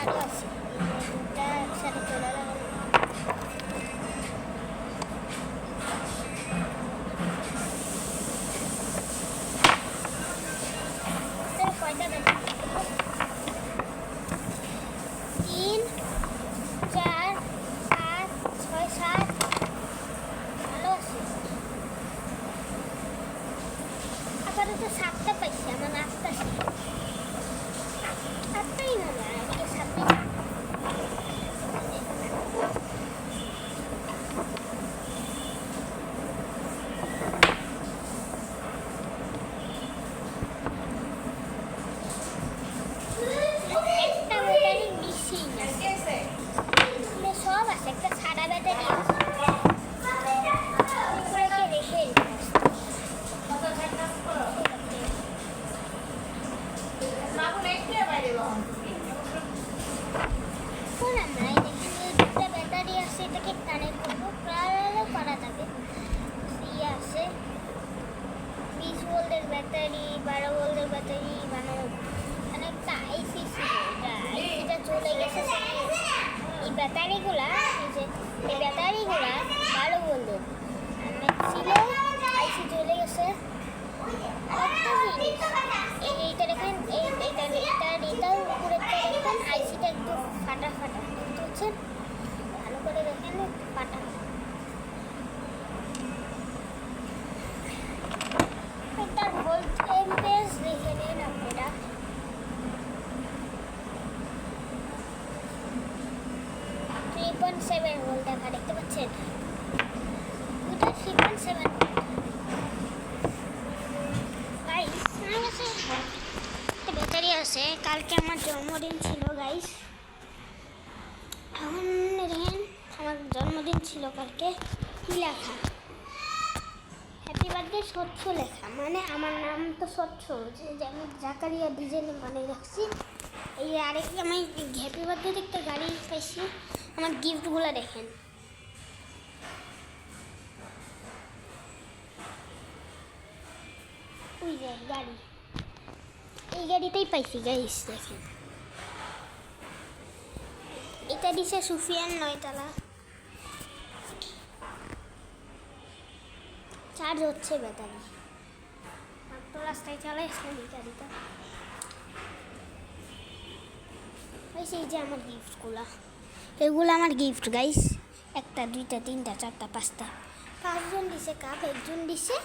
আরও আছে, দুটা একসাথে চলে গেল। কয়টা ব্যাটারি? 3, 4, 5, 6, 7, ভালো আছে। আপাতত 7টা পাইছি, আমার 8টা ছিল। 7টাই না যায়, এদিকে 7টাই। একটা ব্যাটারি মিসিং আছে, সব আছে, একটা সাদা ব্যাটারি আছে। রেখে দুটা ব্যাটারি আছে, এটাকে কানেক্ট করবো, প্রায় করা যাবে। ইয়ে আছে 20 ভোল্টের ব্যাটারি, 12 ভোল্টের ব্যাটারি বানানো। মানে একটা আইসি ছিল, আইসিটা চলে গেছে। এই ব্যাটারিগুলা, এই ব্যাটারিগুলা 12 ভোল্টের ছিল, আইসি চলে গেছে। একটা জিনিস, এইটা দেখেন, এটার উপরে দেখেন আইসিটা একটু ফাটা ফাটা বুঝছেন, ভালো করে দেখেন একটু ফাটা। এটার ভোল্টেজ দেখে নিন আপনারা, 3.7 ভোল্ট দেখা দেখতে পাচ্ছেন, এটা 3.7 গাইস। আমার কাছে একটা ব্যাটারি আছে, কালকে আমার জন্মদিন ছিল গাইস। এখন দেখেন আমার জন্মদিন ছিল কালকে, কি লেখা হ্যাপি বার্থডে স্বচ্ছ লেখা, মানে আমার নাম তো স্বচ্ছ, যে আমি জাকারিয়া ডিজাইনে বানিয়ে রাখছি। এই আরেক আমি হ্যাপি বার্থডে একটা গাড়ি পাইছি। আমার গিফটগুলো দেখেন, ওই যে গাড়ি, এই গাড়িটাই পাইছি গাইস। দেখেন এটা দিছে সুফিয়ান 9 তলা, চার্জ হচ্ছে ব্যাটারি, তো রাস্তায় চালাইছিলাম এই গাড়িটা। এই যে আমার গিফটগুলো, এগুলো আমার গিফট গাইস। 1টা 2টা 3টা 4টা 5টা, 5জন দিছে কাপ, একজন দিছে